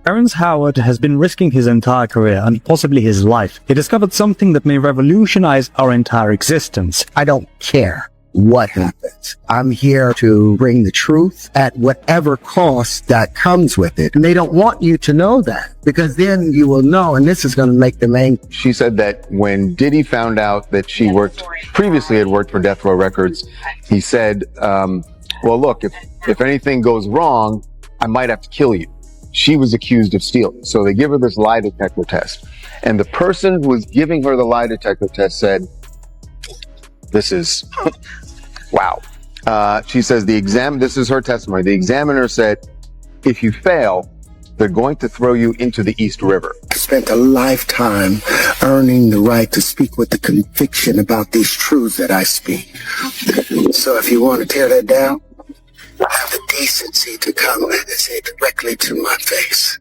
Terrence Howard has been risking his entire career and possibly his life. He discovered something that may revolutionize our entire existence. I don't care what happens. I'm here to bring the truth at whatever cost that comes with it. And they don't want you to know that, because then you will know, and this is going to make them angry. She said that when Diddy found out that she previously had worked for Death Row Records, he said, well, look, if anything goes wrong, I might have to kill you. She was accused of stealing. So they give her this lie detector test. And the person who was giving her the lie detector test said, this is, wow. She says this is her testimony. The examiner said, if you fail, they're going to throw you into the East River. I spent a lifetime earning the right to speak with the conviction about these truths that I speak. So if you want to tear that down, have the decency to come and say it directly to my face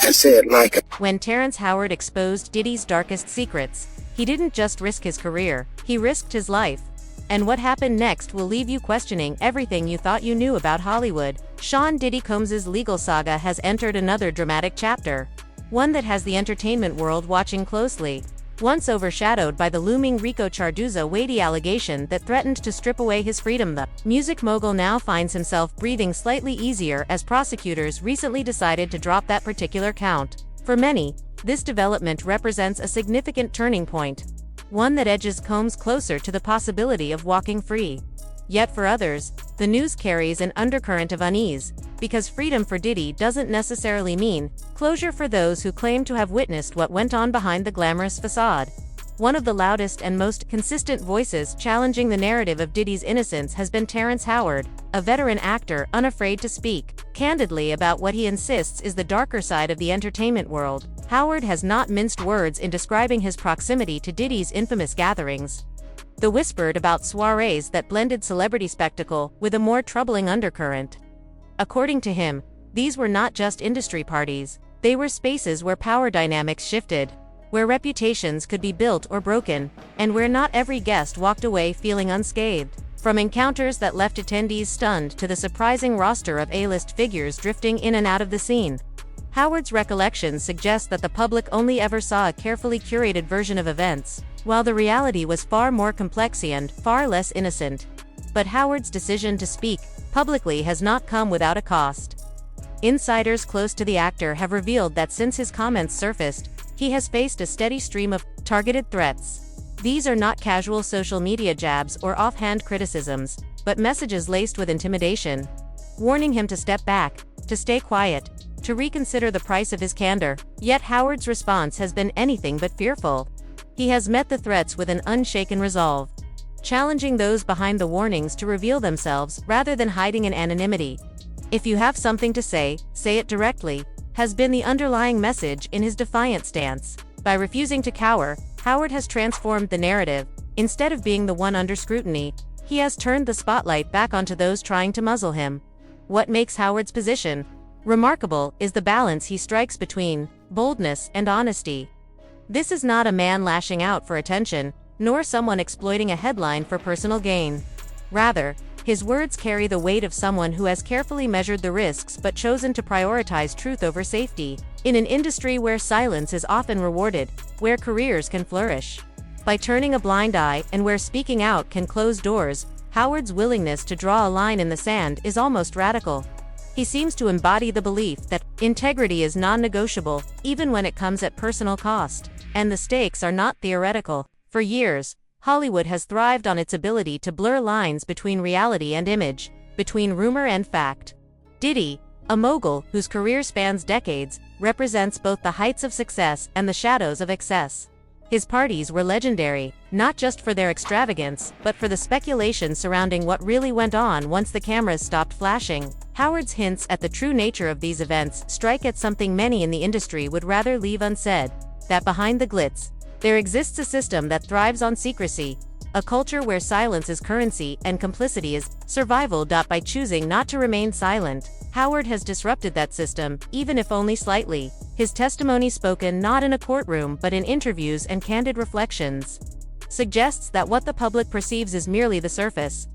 and say it like it. When Terrence Howard exposed Diddy's darkest secrets, he didn't just risk his career, he risked his life. And what happened next will leave you questioning everything you thought you knew about Hollywood. Sean Diddy Combs' legal saga has entered another dramatic chapter, one that has the entertainment world watching closely. Once overshadowed by the looming Rico Chardoza weighty allegation that threatened to strip away his freedom, the music mogul now finds himself breathing slightly easier as prosecutors recently decided to drop that particular count. For many, this development represents a significant turning point, one that edges Combs closer to the possibility of walking free. Yet for others, the news carries an undercurrent of unease, because freedom for Diddy doesn't necessarily mean closure for those who claim to have witnessed what went on behind the glamorous facade. One of the loudest and most consistent voices challenging the narrative of Diddy's innocence has been Terrence Howard, a veteran actor unafraid to speak candidly about what he insists is the darker side of the entertainment world. Howard has not minced words in describing his proximity to Diddy's infamous gatherings. The whispered about soirees that blended celebrity spectacle with a more troubling undercurrent. According to him, these were not just industry parties, they were spaces where power dynamics shifted, where reputations could be built or broken, and where not every guest walked away feeling unscathed. From encounters that left attendees stunned to the surprising roster of A-list figures drifting in and out of the scene, Howard's recollections suggest that the public only ever saw a carefully curated version of events, while the reality was far more complex and far less innocent. But Howard's decision to speak publicly has not come without a cost. Insiders close to the actor have revealed that since his comments surfaced, he has faced a steady stream of targeted threats. These are not casual social media jabs or offhand criticisms, but messages laced with intimidation, warning him to step back, to stay quiet, to reconsider the price of his candor. Yet Howard's response has been anything but fearful. He has met the threats with an unshaken resolve, challenging those behind the warnings to reveal themselves rather than hiding in anonymity. If you have something to say it directly, has been the underlying message in his defiant stance. By refusing to cower, Howard has transformed the narrative. Instead of being the one under scrutiny, he has turned the spotlight back onto those trying to muzzle him. What makes Howard's position remarkable is the balance he strikes between boldness and honesty. This is not a man lashing out for attention, nor someone exploiting a headline for personal gain. Rather, his words carry the weight of someone who has carefully measured the risks but chosen to prioritize truth over safety. In an industry where silence is often rewarded, where careers can flourish by turning a blind eye, and where speaking out can close doors, Howard's willingness to draw a line in the sand is almost radical. He seems to embody the belief that integrity is non-negotiable, even when it comes at personal cost, and the stakes are not theoretical. For years, Hollywood has thrived on its ability to blur lines between reality and image, between rumor and fact. Diddy, a mogul whose career spans decades, represents both the heights of success and the shadows of excess. His parties were legendary, not just for their extravagance, but for the speculation surrounding what really went on once the cameras stopped flashing. Howard's hints at the true nature of these events strike at something many in the industry would rather leave unsaid: that behind the glitz, there exists a system that thrives on secrecy, a culture where silence is currency and complicity is survival. By choosing not to remain silent, Howard has disrupted that system, even if only slightly. His testimony, spoken not in a courtroom but in interviews and candid reflections, suggests that what the public perceives is merely the surface.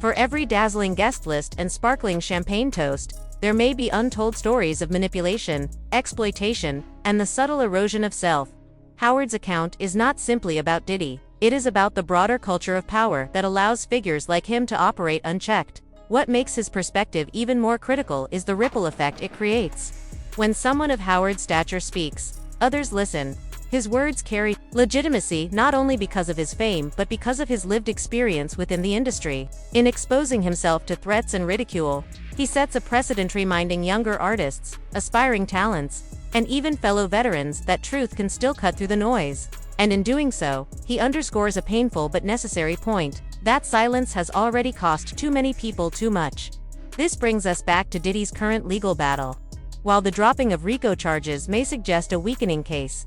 For every dazzling guest list and sparkling champagne toast, there may be untold stories of manipulation, exploitation, and the subtle erosion of self. Howard's account is not simply about Diddy, it is about the broader culture of power that allows figures like him to operate unchecked. What makes his perspective even more critical is the ripple effect it creates. When someone of Howard's stature speaks, others listen. His words carry legitimacy not only because of his fame but because of his lived experience within the industry. In exposing himself to threats and ridicule, he sets a precedent reminding younger artists, aspiring talents, and even fellow veterans that truth can still cut through the noise. And in doing so, he underscores a painful but necessary point: that silence has already cost too many people too much. This brings us back to Diddy's current legal battle. While the dropping of RICO charges may suggest a weakening case,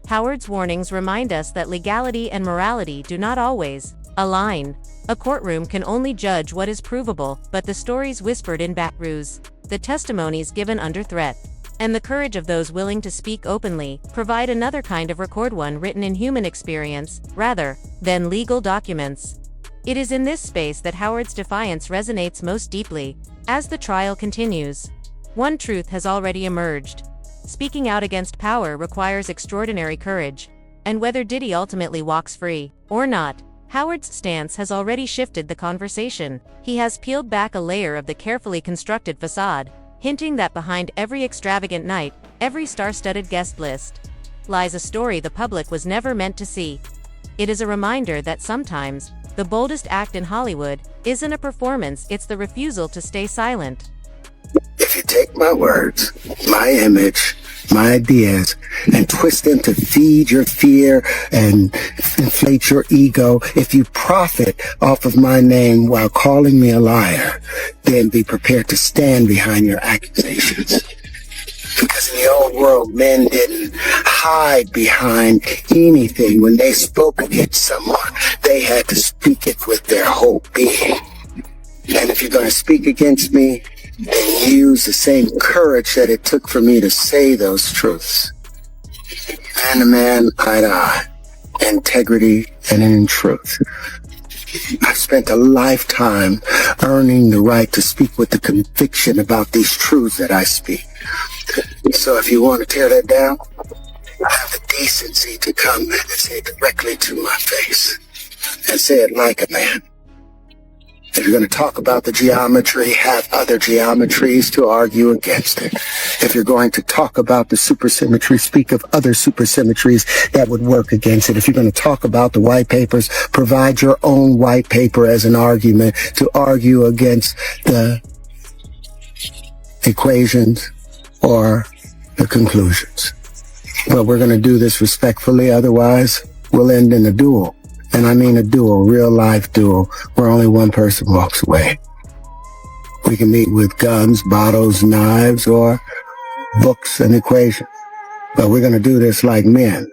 Howard's warnings remind us that legality and morality do not always align. A courtroom can only judge what is provable, but the stories whispered in back rooms, the testimonies given under threat, and the courage of those willing to speak openly, provide another kind of record, one written in human experience, rather than legal documents. It is in this space that Howard's defiance resonates most deeply. As the trial continues, one truth has already emerged. Speaking out against power requires extraordinary courage, and whether Diddy ultimately walks free or not, Howard's stance has already shifted the conversation. He has peeled back a layer of the carefully constructed facade, hinting that behind every extravagant night, every star-studded guest list, lies a story the public was never meant to see. It is a reminder that sometimes, the boldest act in Hollywood isn't a performance, it's the refusal to stay silent. If you take my words, my image, my ideas, and twist them to feed your fear and inflate your ego, if you profit off of my name while calling me a liar, then be prepared to stand behind your accusations. Because in the old world, men didn't hide behind anything. When they spoke against someone, they had to speak it with their whole being. And if you're going to speak against me, then use the same courage that it took for me to say those truths. Man to man, eye to eye, integrity and in truth. I've spent a lifetime earning the right to speak with the conviction about these truths that I speak. So if you want to tear that down, have the decency to come and say it directly to my face and say it like a man. If you're going to talk about the geometry, have other geometries to argue against it. If you're going to talk about the supersymmetry, speak of other supersymmetries that would work against it. If you're going to talk about the white papers, provide your own white paper as an argument to argue against the equations or the conclusions. But we're going to do this respectfully, otherwise we'll end in a duel. And I mean a duel, real life duel, where only one person walks away. We can meet with guns, bottles, knives, or books and equations. But we're going to do this like men.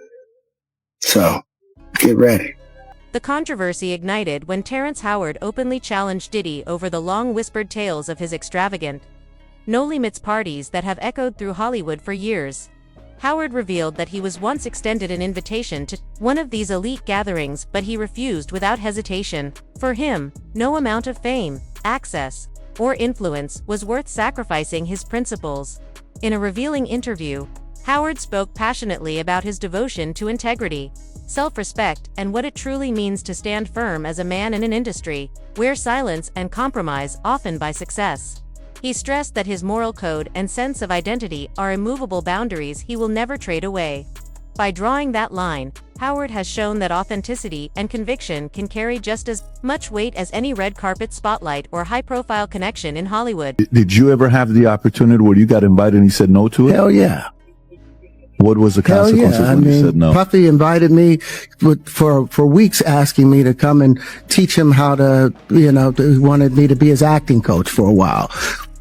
So, get ready. The controversy ignited when Terrence Howard openly challenged Diddy over the long-whispered tales of his extravagant, no-limits parties that have echoed through Hollywood for years. Howard revealed that he was once extended an invitation to one of these elite gatherings, but he refused without hesitation. For him, no amount of fame, access, or influence was worth sacrificing his principles. In a revealing interview, Howard spoke passionately about his devotion to integrity, self-respect, and what it truly means to stand firm as a man in an industry where silence and compromise often buy success. He stressed that his moral code and sense of identity are immovable boundaries he will never trade away. By drawing that line, Howard has shown that authenticity and conviction can carry just as much weight as any red carpet spotlight or high-profile connection in Hollywood. Did you ever have the opportunity where you got invited and you said no to it? Hell yeah. What was the consequences when you said no? Puffy invited me for weeks, asking me to come and teach him how to, he wanted me to be his acting coach for a while.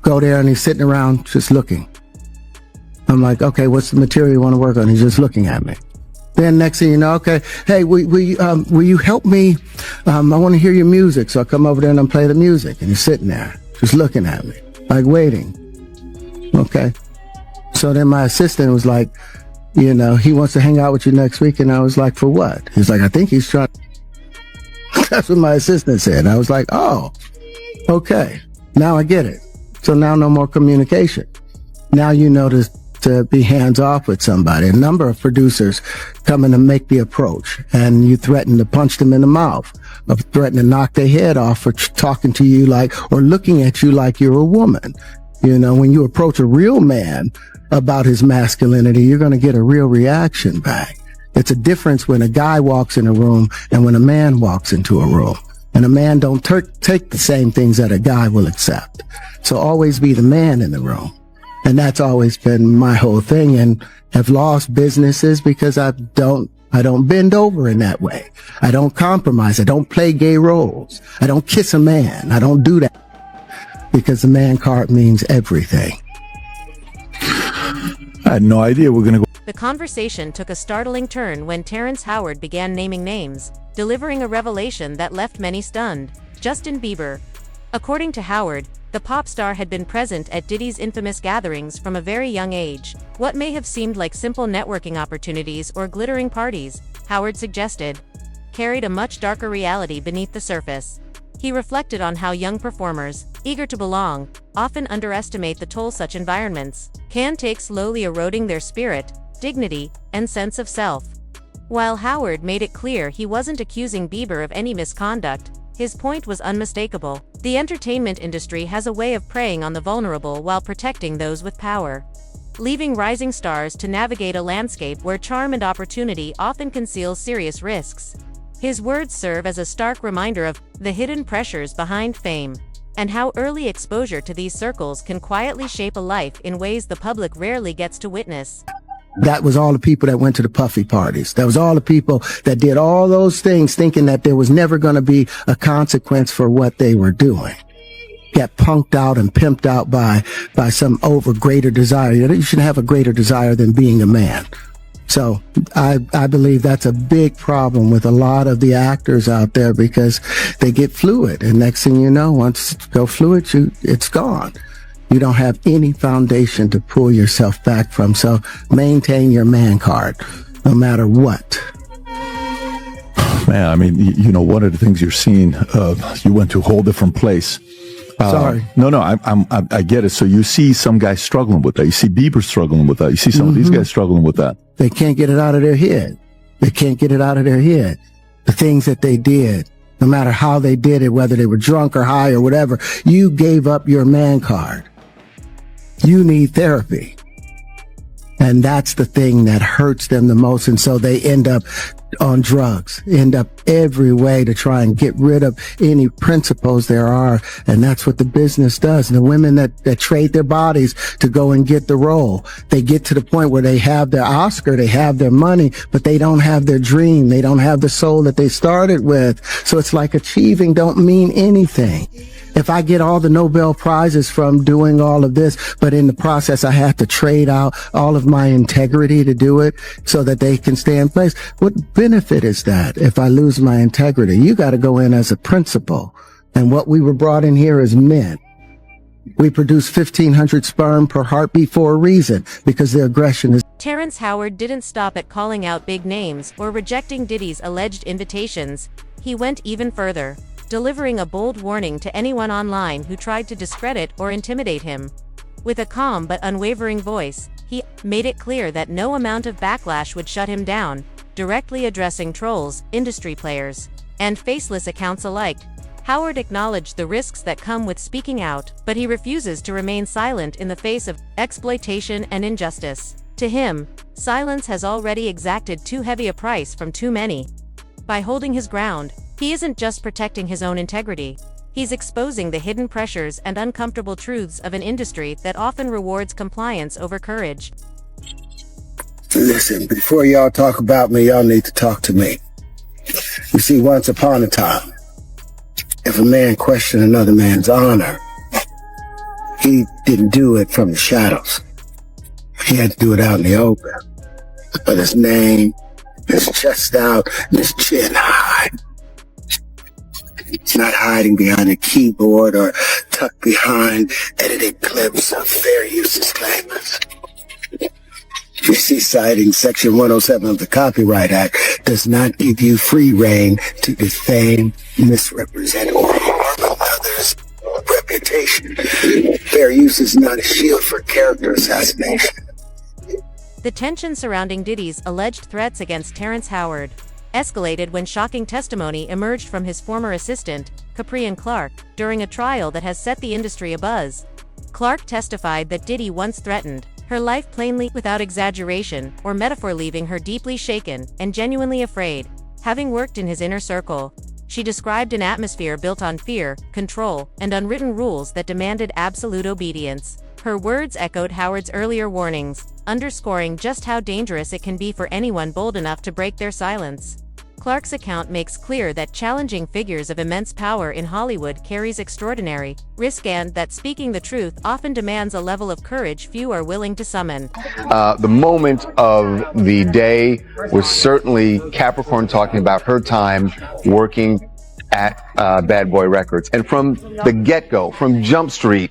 Go there and he's sitting around just looking. I'm like, okay, what's the material you want to work on? He's just looking at me. Then next thing you know, okay, hey, will you help me? I want to hear your music. So I come over there and I play the music, and he's sitting there just looking at me, like waiting. Okay. So then my assistant was like, he wants to hang out with you next week. And I was like, for what? He's like, I think he's trying. That's what my assistant said. I was like, oh, okay. Now I get it. So now no more communication. Now you know to be hands off with somebody. A number of producers come in to make the approach, and you threaten to punch them in the mouth, or threaten to knock their head off for talking to you like, or looking at you like you're a woman. You know, when you approach a real man about his masculinity, you're going to get a real reaction back. It's a difference when a guy walks in a room and when a man walks into a room. And a man don't take the same things that a guy will accept. So always be the man in the room. And that's always been my whole thing, and have lost businesses because I don't bend over in that way. I don't compromise. I don't play gay roles. I don't kiss a man. I don't do that because the man card means everything. I had no idea we're going to go. The conversation took a startling turn when Terrence Howard began naming names, delivering a revelation that left many stunned. Justin Bieber. According to Howard, the pop star had been present at Diddy's infamous gatherings from a very young age. What may have seemed like simple networking opportunities or glittering parties, Howard suggested, carried a much darker reality beneath the surface. He reflected on how young performers, eager to belong, often underestimate the toll such environments can take, slowly eroding their spirit, dignity, and sense of self. While Howard made it clear he wasn't accusing Bieber of any misconduct, his point was unmistakable. The entertainment industry has a way of preying on the vulnerable while protecting those with power, leaving rising stars to navigate a landscape where charm and opportunity often conceal serious risks. His words serve as a stark reminder of the hidden pressures behind fame, and how early exposure to these circles can quietly shape a life in ways the public rarely gets to witness. That was all the people that went to the puffy parties. That was all the people that did all those things thinking that there was never going to be a consequence for what they were doing. Got punked out and pimped out by some greater desire. You shouldn't have a greater desire than being a man. So I believe that's a big problem with a lot of the actors out there, because they get fluid, and next thing you know, once you go fluid, it's gone. You don't have any foundation to pull yourself back from. So maintain your man card, no matter what. Man, I mean, you know, one of the things you're seeing, you went to a whole different place. Sorry. No, I get it. So you see some guys struggling with that. You see Bieber struggling with that. You see some of these guys struggling with that. They can't get it out of their head. They can't get it out of their head. The things that they did, no matter how they did it, whether they were drunk or high or whatever, you gave up your man card. You need therapy. And that's the thing that hurts them the most. And so they end up on drugs, end up every way to try and get rid of any principles there are. And that's what the business does. And the women that trade their bodies to go and get the role, they get to the point where they have their Oscar, they have their money, but they don't have their dream. They don't have the soul that they started with. So it's like achieving don't mean anything. If I get all the Nobel Prizes from doing all of this, but in the process I have to trade out all of my integrity to do it so that they can stay in place, what benefit is that if I lose my integrity? You got to go in as a principal. And what we were brought in here as men. We produce 1,500 sperm per heartbeat for a reason, because the aggression is... Terrence Howard didn't stop at calling out big names or rejecting Diddy's alleged invitations. He went even further, delivering a bold warning to anyone online who tried to discredit or intimidate him. With a calm but unwavering voice, he made it clear that no amount of backlash would shut him down, directly addressing trolls, industry players, and faceless accounts alike. Howard acknowledged the risks that come with speaking out, but he refuses to remain silent in the face of exploitation and injustice. To him, silence has already exacted too heavy a price from too many. By holding his ground, he isn't just protecting his own integrity. He's exposing the hidden pressures and uncomfortable truths of an industry that often rewards compliance over courage. Listen, before y'all talk about me, y'all need to talk to me. You see, once upon a time, if a man questioned another man's honor, he didn't do it from the shadows. He had to do it out in the open. With his name, his chest out, and his chin high. Not hiding behind a keyboard or tucked behind edited clips of fair use disclaimers. You see, citing Section 107 of the Copyright Act does not give you free rein to defame, misrepresent, or harm others' reputation. information. Fair use is not a shield for character assassination. The tension surrounding Diddy's alleged threats against Terrence Howard escalated when shocking testimony emerged from his former assistant, Caprian Clark, during a trial that has set the industry abuzz. Clark testified that Diddy once threatened her life plainly, without exaggeration or metaphor, leaving her deeply shaken and genuinely afraid. Having worked in his inner circle, she described an atmosphere built on fear, control, and unwritten rules that demanded absolute obedience. Her words echoed Howard's earlier warnings, underscoring just how dangerous it can be for anyone bold enough to break their silence. Clark's account makes clear that challenging figures of immense power in Hollywood carries extraordinary risk, and that speaking the truth often demands a level of courage few are willing to summon. The moment of the day was certainly Capricorn talking about her time working at Bad Boy Records. And from the get-go, from Jump Street,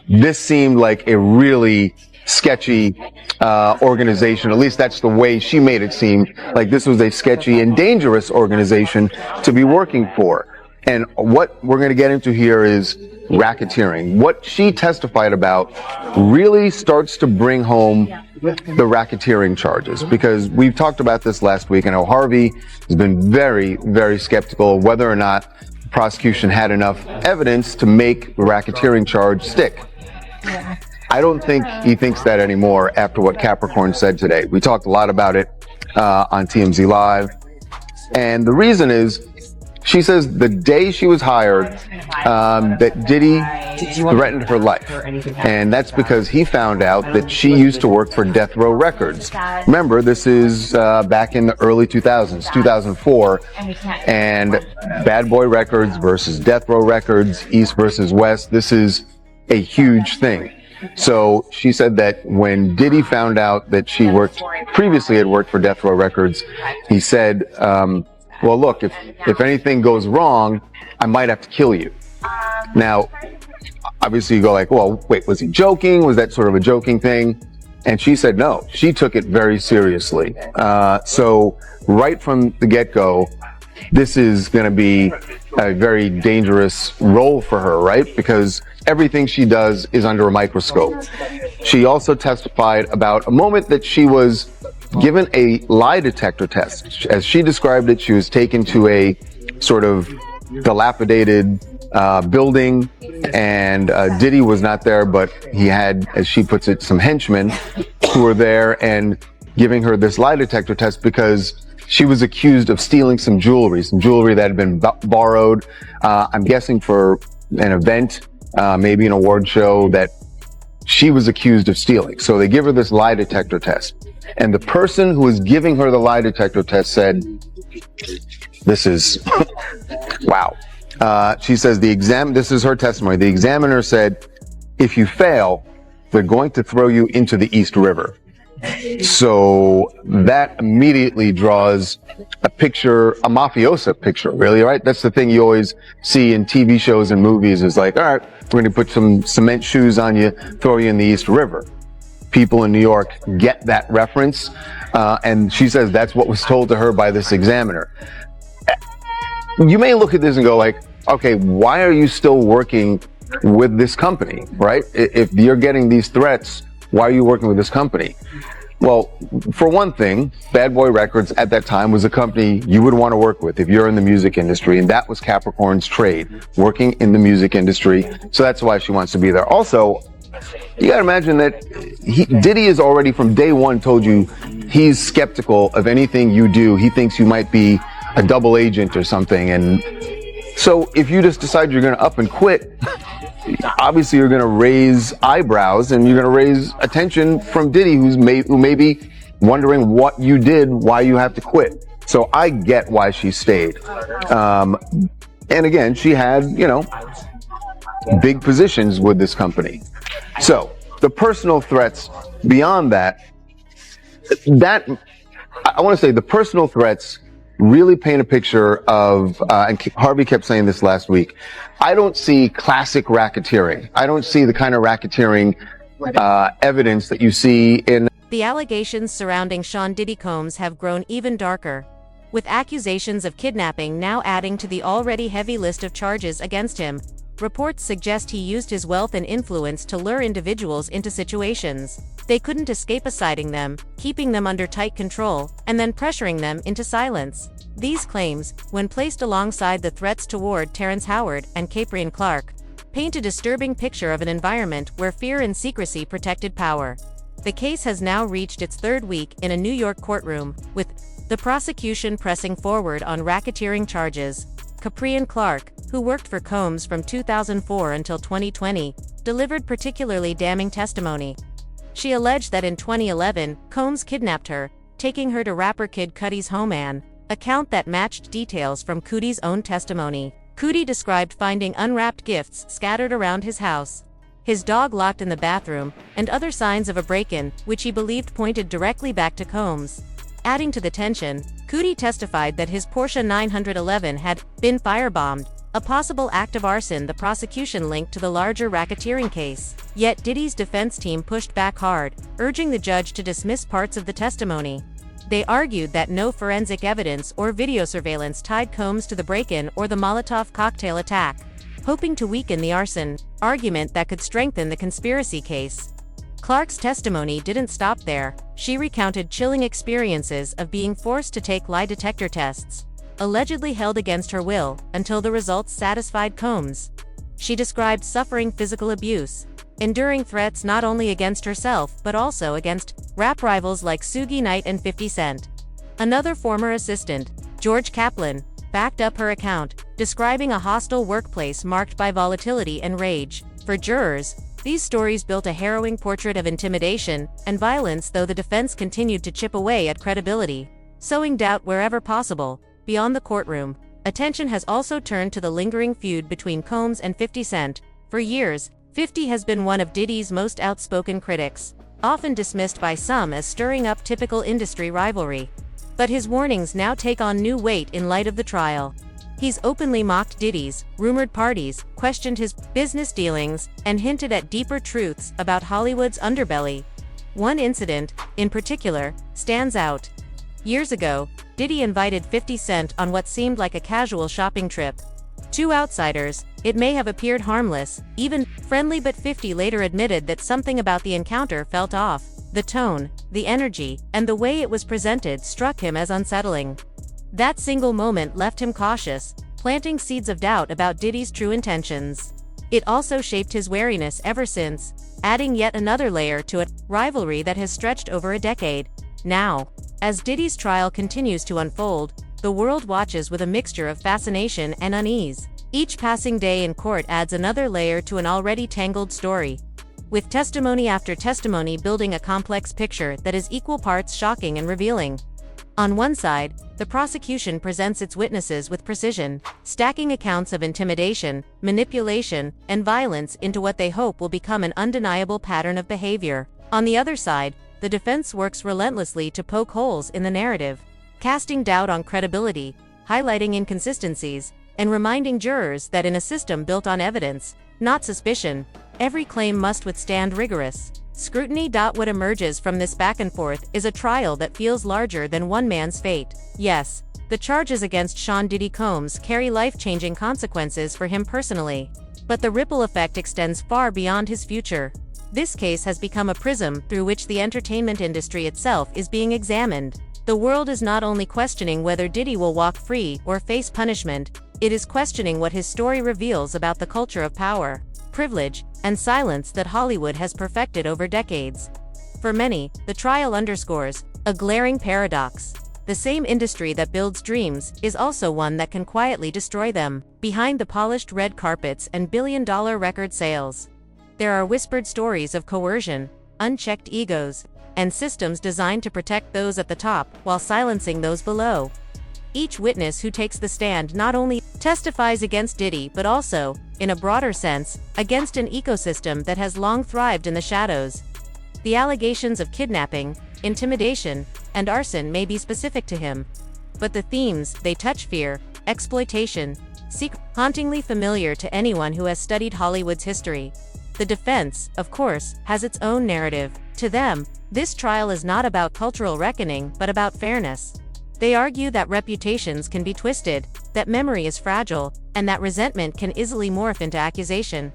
this seemed like a really sketchy organization. At least that's the way she made it seem, like this was a sketchy and dangerous organization to be working for. And what we're going to get into here is racketeering. What she testified about really starts to bring home the racketeering charges, because we've talked about this last week. I know Harvey has been very, very skeptical of whether or not the prosecution had enough evidence to make the racketeering charge stick. I don't think he thinks that anymore after what Capricorn said today. We talked a lot about it on TMZ Live. And the reason is, she says the day she was hired, that Diddy threatened her life. And that's because he found out that she used to work for Death Row Records. Remember, this is back in the early 2000s, 2004. And Bad Boy Records versus Death Row Records, East versus West. This is a huge thing. So she said that when Diddy found out that she previously had worked for Death Row Records, he said, well, look, if anything goes wrong, I might have to kill you. Now, obviously you go like, well, wait, was he joking? Was that sort of a joking thing? And she said no, she took it very seriously. So right from the get-go, this is going to be a very dangerous role for her, right? Because everything she does is under a microscope. She also testified about a moment that she was given a lie detector test. As she described it, she was taken to a sort of dilapidated building, and Diddy was not there, but he had, as she puts it, some henchmen who were there and giving her this lie detector test because she was accused of stealing some jewelry that had been borrowed, I'm guessing for an event, maybe an award show that she was accused of stealing. So they give her this lie detector test. And the person who was giving her the lie detector test said, this is, wow. She says this is her testimony. The examiner said, if you fail, they're going to throw you into the East River. So that immediately draws a picture, a mafiosa picture, really, right? That's the thing you always see in TV shows and movies is like, all right, we're going to put some cement shoes on you, throw you in the East River. People in New York get that reference, and she says that's what was told to her by this examiner. You may look at this and go like, okay, why are you still working with this company, right? If you're getting these threats, why are you working with this company? Well, for one thing, Bad Boy Records at that time was a company you would want to work with if you're in the music industry, and that was Capricorn's trade, working in the music industry. So that's why she wants to be there. Also, you gotta imagine that Diddy has already from day one told you he's skeptical of anything you do. He thinks you might be a double agent or something. And so if you just decide you're gonna up and quit, obviously you're going to raise eyebrows and you're going to raise attention from Diddy, who may be wondering what you did, why you have to quit. So I get why she stayed. And again, she had, big positions with this company. So the personal threats beyond that, I want to say the personal threats really paint a picture of, and Harvey kept saying this last week, I don't see classic racketeering. I don't see the kind of racketeering evidence that you see in... The allegations surrounding Sean Diddy Combs have grown even darker, with accusations of kidnapping now adding to the already heavy list of charges against him. Reports suggest he used his wealth and influence to lure individuals into situations they couldn't escape, assigning them, keeping them under tight control, and then pressuring them into silence. These claims, when placed alongside the threats toward Terrence Howard and Caprian Clark, paint a disturbing picture of an environment where fear and secrecy protected power. The case has now reached its third week in a New York courtroom, with the prosecution pressing forward on racketeering charges. Caprian Clark, who worked for Combs from 2004 until 2020, delivered particularly damning testimony. She alleged that in 2011, Combs kidnapped her, taking her to rapper Kid Cudi's home, an account that matched details from Cudi's own testimony. Cudi described finding unwrapped gifts scattered around his house, his dog locked in the bathroom, and other signs of a break-in, which he believed pointed directly back to Combs. Adding to the tension, Cudi testified that his Porsche 911 had been firebombed, a possible act of arson the prosecution linked to the larger racketeering case. Yet Diddy's defense team pushed back hard, urging the judge to dismiss parts of the testimony. They argued that no forensic evidence or video surveillance tied Combs to the break-in or the Molotov cocktail attack, hoping to weaken the arson argument that could strengthen the conspiracy case. Clark's testimony didn't stop there. She recounted chilling experiences of being forced to take lie detector tests, allegedly held against her will, until the results satisfied Combs. She described suffering physical abuse, enduring threats not only against herself but also against rap rivals like Suge Knight and 50 Cent. Another former assistant, George Kaplan, backed up her account, describing a hostile workplace marked by volatility and rage. For jurors, these stories built a harrowing portrait of intimidation and violence, though the defense continued to chip away at credibility, sowing doubt wherever possible. Beyond the courtroom, attention has also turned to the lingering feud between Combs and 50 Cent. For years, 50 has been one of Diddy's most outspoken critics, often dismissed by some as stirring up typical industry rivalry. But his warnings now take on new weight in light of the trial. He's openly mocked Diddy's rumored parties, questioned his business dealings, and hinted at deeper truths about Hollywood's underbelly. One incident, in particular, stands out. Years ago, Diddy invited 50 Cent on what seemed like a casual shopping trip. To outsiders, it may have appeared harmless, even friendly, but 50 later admitted that something about the encounter felt off. The tone, the energy, and the way it was presented struck him as unsettling. That single moment left him cautious, planting seeds of doubt about Diddy's true intentions. It also shaped his wariness ever since, adding yet another layer to a rivalry that has stretched over a decade. Now, as Diddy's trial continues to unfold, the world watches with a mixture of fascination and unease. Each passing day in court adds another layer to an already tangled story, with testimony after testimony building a complex picture that is equal parts shocking and revealing. On one side, the prosecution presents its witnesses with precision, stacking accounts of intimidation, manipulation, and violence into what they hope will become an undeniable pattern of behavior. On the other side, the defense works relentlessly to poke holes in the narrative, casting doubt on credibility, highlighting inconsistencies, and reminding jurors that in a system built on evidence, not suspicion, every claim must withstand rigorous scrutiny. What emerges from this back and forth is a trial that feels larger than one man's fate. Yes, the charges against Sean Diddy Combs carry life-changing consequences for him personally, but the ripple effect extends far beyond his future. This case has become a prism through which the entertainment industry itself is being examined. The world is not only questioning whether Diddy will walk free or face punishment, it is questioning what his story reveals about the culture of power, privilege, and silence that Hollywood has perfected over decades. For many, the trial underscores a glaring paradox. The same industry that builds dreams is also one that can quietly destroy them. Behind the polished red carpets and billion-dollar record sales, there are whispered stories of coercion, unchecked egos, and systems designed to protect those at the top while silencing those below. Each witness who takes the stand not only testifies against Diddy but also, in a broader sense, against an ecosystem that has long thrived in the shadows. The allegations of kidnapping, intimidation, and arson may be specific to him, but the themes they touch, fear, exploitation, hauntingly familiar to anyone who has studied Hollywood's history. The defense, of course, has its own narrative. To them, this trial is not about cultural reckoning but about fairness. They argue that reputations can be twisted, that memory is fragile, and that resentment can easily morph into accusation.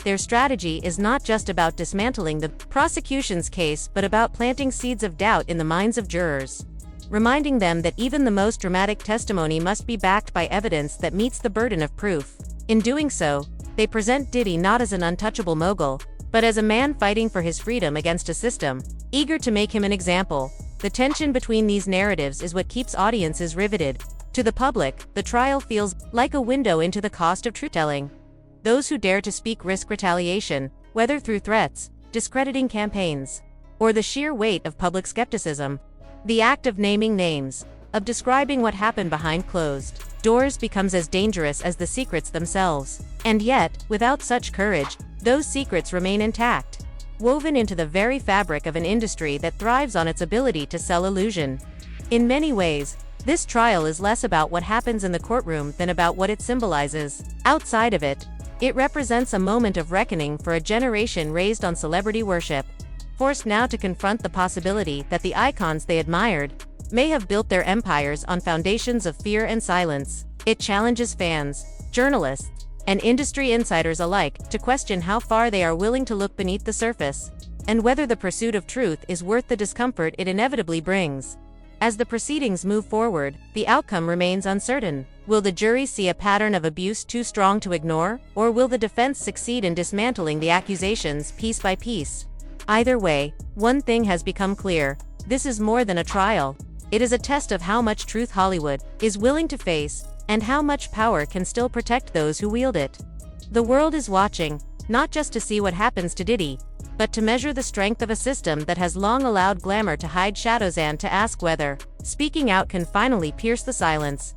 Their strategy is not just about dismantling the prosecution's case but about planting seeds of doubt in the minds of jurors, reminding them that even the most dramatic testimony must be backed by evidence that meets the burden of proof. In doing so, they present Diddy not as an untouchable mogul, but as a man fighting for his freedom against a system, eager to make him an example. The tension between these narratives is what keeps audiences riveted. To the public, the trial feels like a window into the cost of truth-telling. Those who dare to speak risk retaliation, whether through threats, discrediting campaigns, or the sheer weight of public skepticism. The act of naming names, of describing what happened behind closed doors becomes as dangerous as the secrets themselves. And yet, without such courage, those secrets remain intact, woven into the very fabric of an industry that thrives on its ability to sell illusion. In many ways, this trial is less about what happens in the courtroom than about what it symbolizes. Outside of it, it represents a moment of reckoning for a generation raised on celebrity worship, forced now to confront the possibility that the icons they admired may have built their empires on foundations of fear and silence. It challenges fans, journalists, and industry insiders alike to question how far they are willing to look beneath the surface, and whether the pursuit of truth is worth the discomfort it inevitably brings. As the proceedings move forward, the outcome remains uncertain. Will the jury see a pattern of abuse too strong to ignore, or will the defense succeed in dismantling the accusations piece by piece? Either way, one thing has become clear: this is more than a trial. It is a test of how much truth Hollywood is willing to face, and how much power can still protect those who wield it. The world is watching, not just to see what happens to Diddy, but to measure the strength of a system that has long allowed glamour to hide shadows and to ask whether speaking out can finally pierce the silence.